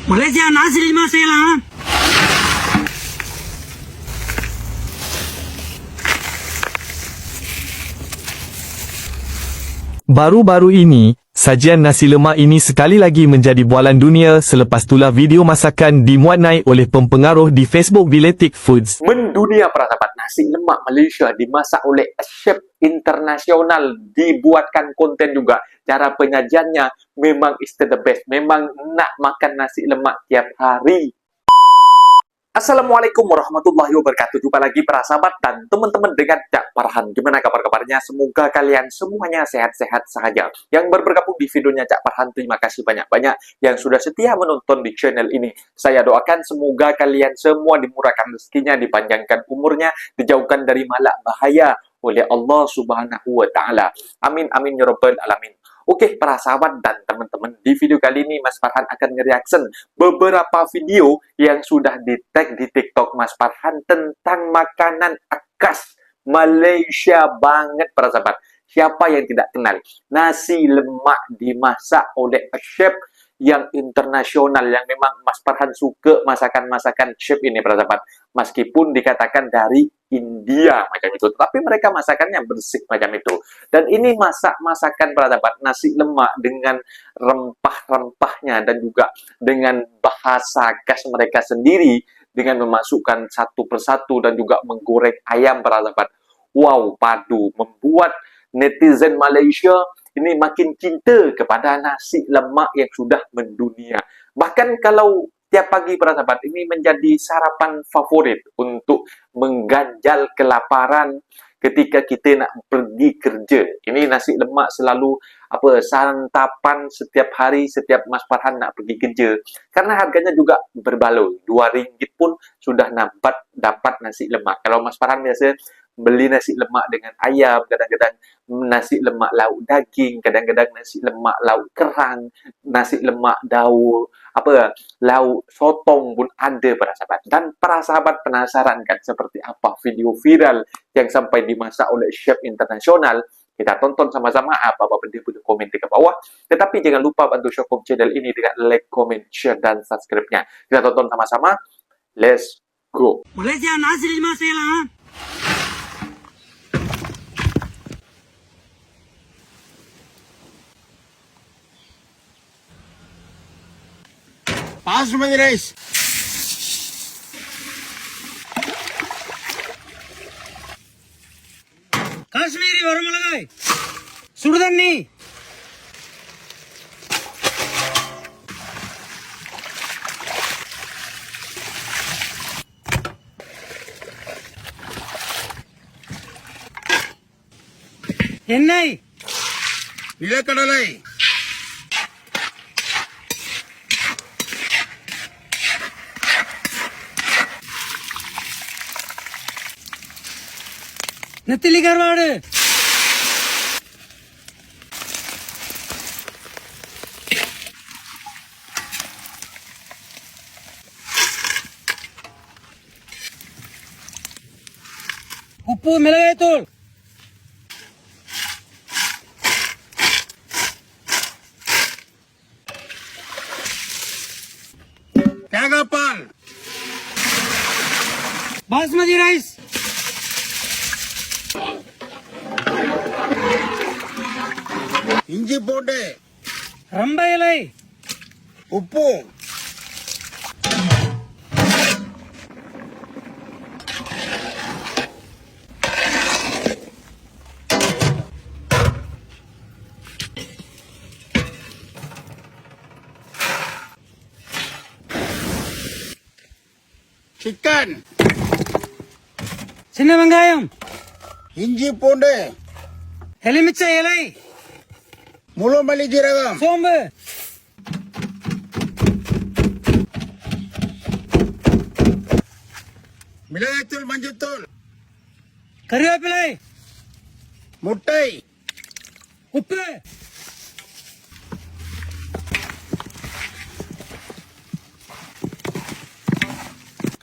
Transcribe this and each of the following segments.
Malaysia nasi lemak செய்யலாம். Baru-baru ini, sajian nasi lemak ini sekali lagi menjadi bualan dunia selepas itulah video masakan dimuat naik oleh pempengaruh di Facebook Viletic Foods. Mendunia para sahabat, nasi lemak Malaysia dimasak oleh chef internasional, dibuatkan konten juga. Cara penyajiannya memang is the best. Memang nak makan nasi lemak tiap hari. Assalamualaikum warahmatullahi wabarakatuh. Jumpa lagi para sahabat dan teman-teman dengan Cak Farhan. Gimana kabar-kabarnya? Semoga kalian semuanya sehat-sehat saja. Yang bergabung di videonya Cak Farhan, terima kasih banyak-banyak yang sudah setia menonton di channel ini. Saya doakan semoga kalian semua dimurahkan rezekinya, dipanjangkan umurnya, dijauhkan dari malak bahaya oleh Allah Subhanahu wa taala. Amin amin ya rabbal alamin. Oke, para sahabat dan teman-teman, di video kali ini Mas Farhan akan nge-reaction beberapa video yang sudah di-tag di TikTok Mas Farhan tentang makanan khas Malaysia banget, para sahabat. Siapa yang tidak kenal? Nasi lemak dimasak oleh chef yang internasional, yang memang Mas Farhan suka masakan-masakan chef ini, para sahabat. Meskipun dikatakan dari India macam itu, tapi mereka masakannya bersih macam itu. Dan ini masakan para sahabat, nasi lemak dengan rempah-rempahnya dan juga dengan bahasa khas mereka sendiri, dengan memasukkan satu persatu dan juga menggoreng ayam, para sahabat. Wow, padu, membuat netizen Malaysia ini makin cinta kepada nasi lemak yang sudah mendunia. Bahkan kalau tiap pagi, para sahabat, ini menjadi sarapan favorit untuk mengganjal kelaparan ketika kita nak pergi kerja. Ini nasi lemak selalu santapan setiap hari, setiap Mas Farhan nak pergi kerja. Karena harganya juga berbaloi. RM2 pun sudah dapat nasi lemak. Kalau Mas Farhan biasa beli nasi lemak dengan ayam, kadang-kadang nasi lemak lauk daging, kadang-kadang nasi lemak lauk kerang, nasi lemak lauk sotong pun ada, para sahabat. Dan para sahabat penasaran kan seperti apa video viral yang sampai dimasak oleh chef internasional? Kita tonton sama-sama. Apa-apa benda boleh komen di bawah. Tetapi jangan lupa bantu sokong channel ini dengan like, comment, share, dan subscribe-nya. Kita tonton sama-sama. Let's go. Malaysia nasi lemak செய்யலாம். Basmati rice. Kashmiri வரமிளகாய், சுடுதண்ணி, எண்ணெய், நிலக்கடலை, நெத்திலி கருவாடு, உப்பு, மிளகாய்த்தூள், தேங்காய் பால், பாஸ்மதி ரைஸ், இஞ்சி பூண்டு, ரம்ப இலை, உப்பு, சிக்கன், சின்ன வெங்காயம், இஞ்சி பூண்டு, எலுமிச்சை இலை, முழு மல்லி ஜீரகம், சோம்பு, மிளகாய்த்தூள், மஞ்சள்தூள், கறிவேப்பிலை, முட்டை, உப்பு,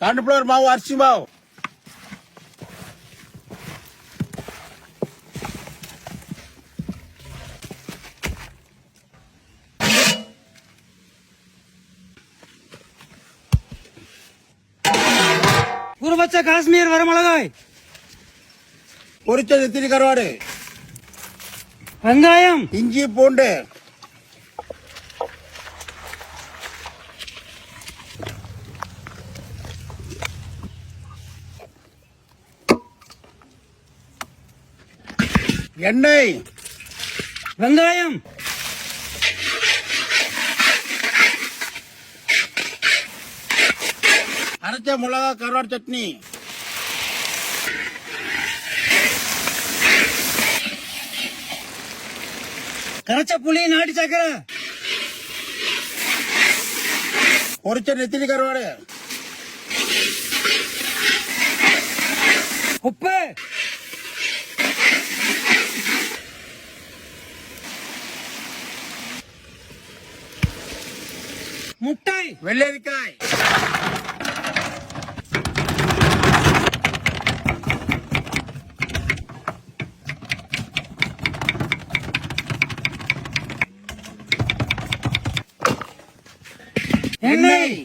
கார்ன்ஃப்ளவர் மாவு, அரிசி மாவு, ஊற வச்ச காஷ்மீர் வரமிளகாய், பொரிச்ச நெத்திலி கருவாடு, வெங்காயம், இஞ்சி பூண்டு, எண்ணெய், வெங்காயம், அரைச்ச மிளகா கருவாடு சட்னி, கரைச்ச புளி, நாட்டு சக்கரை, பொரிச்ச நெத்திலி கருவாடு, உப்பு, முட்டை, வெள்ளரிக்காய், எண்ணெய்,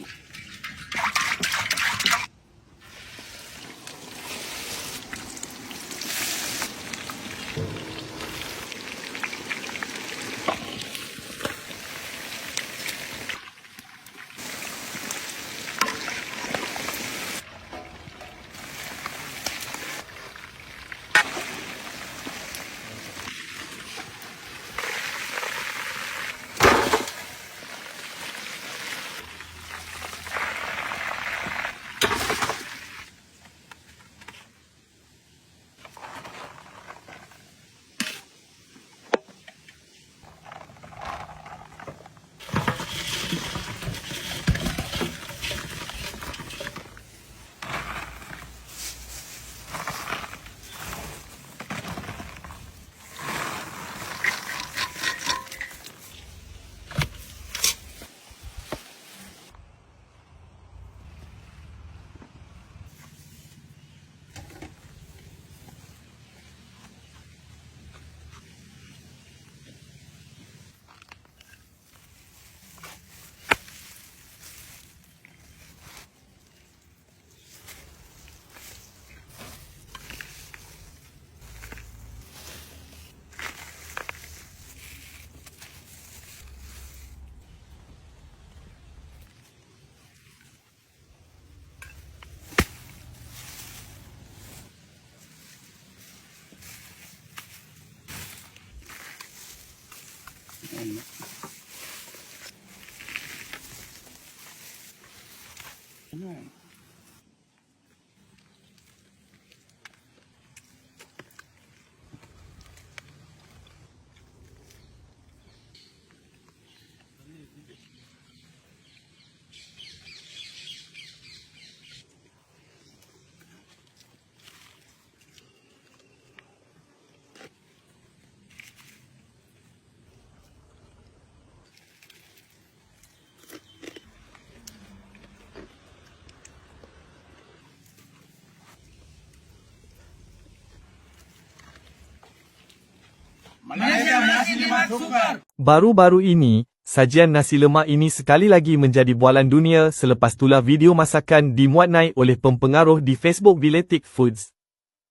Malaysia nasi lemak sukar. Baru-baru ini, sajian nasi lemak ini sekali lagi menjadi bualan dunia selepas tulah video masakan dimuat naik oleh pempengaruh di Facebook Viletic Foods.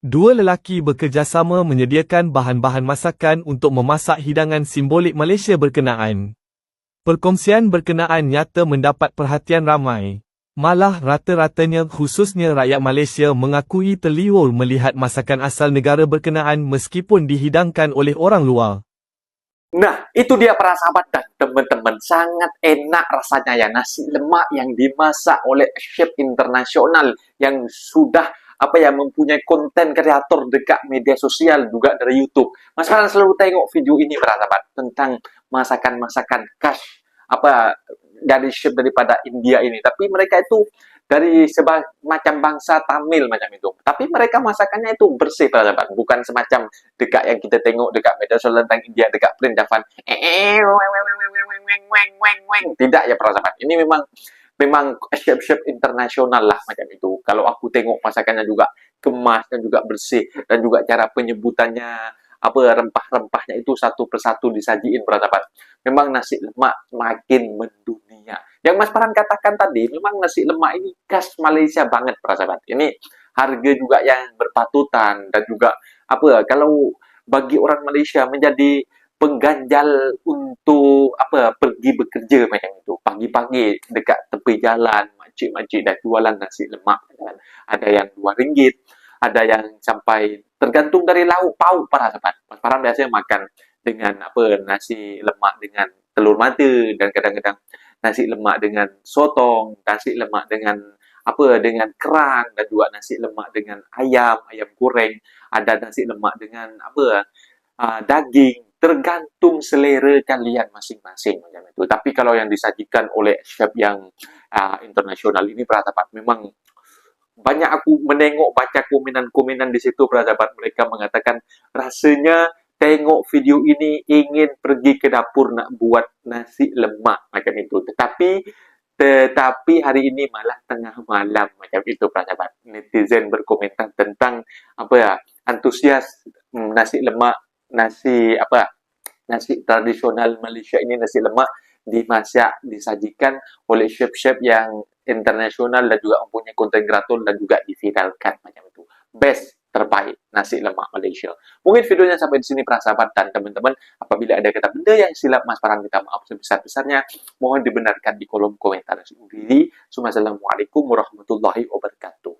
Dua lelaki bekerjasama menyediakan bahan-bahan masakan untuk memasak hidangan simbolik Malaysia berkenaan. Perkongsian berkenaan nyata mendapat perhatian ramai. Malah rata-ratanya khususnya rakyat Malaysia mengakui terliur melihat masakan asal negara berkenaan meskipun dihidangkan oleh orang luar. Nah, itu dia para sahabat dan teman-teman. Sangat enak rasanya ya nasi lemak yang dimasak oleh chef internasional yang sudah mempunyai konten kreator dekat media sosial juga dari YouTube. Mas Farhan selalu tengok video ini para sahabat tentang masakan-masakan khas dari chef daripada India ini. Tapi mereka itu dari macam bangsa Tamil macam itu. Tapi mereka masakannya itu bersih para sahabat. Bukan semacam dekat yang kita tengok dekat media sosial tentang India, dekat perindavan. Tidak ya para sahabat. Ini memang chef-chef internasional lah macam itu. Kalau aku tengok masakannya juga kemas dan juga bersih dan juga cara penyebutannya rempah-rempahnya itu satu persatu disajiin para sahabat. Memang nasi lemak makin mendunia. Yang Mas Farhan katakan tadi, memang nasi lemak ini khas Malaysia banget, para sahabat. Ini harga juga yang berpatutan dan juga apa? Kalau bagi orang Malaysia menjadi pengganjal untuk apa? Pergi bekerja macam itu. Pagi-pagi dekat tepi jalan, makcik-makcik dah jualan nasi lemak. Kan? Ada yang RM2, ada yang sampai tergantung dari lauk pauk, para sahabat. Mas Farhan biasanya makan dengan apa? Nasi lemak dengan telur mata dan kadang-kadang nasi lemak dengan sotong, nasi lemak dengan apa dengan kerang dan juga nasi lemak dengan ayam goreng, ada nasi lemak dengan apa daging, tergantung selera kalian masing-masing macam itu. Tapi kalau yang disajikan oleh chef yang internasional ini, para sahabat, memang banyak aku menengok baca komenan-komenan di situ, para sahabat, mereka mengatakan rasanya tengok video ini ingin pergi ke dapur nak buat nasi lemak macam itu. Tetapi hari ini malah tengah malam macam itu, para sahabat. Netizen berkomentar tentang apa ya, antusias nasi lemak, nasi tradisional Malaysia ini, nasi lemak dimasak, disajikan oleh chef-chef yang internasional dan juga mempunyai konten kreator dan juga diviralkan macam itu. Best, terbaik nasi lemak Malaysia. Mungkin videonya sampai di sini, para sahabat dan teman-teman. Apabila ada kata benda yang silap, Mas Farhan minta maaf sebesar-besarnya. Mohon dibenarkan di kolom komentar sendiri. Assalamualaikum warahmatullahi wabarakatuh.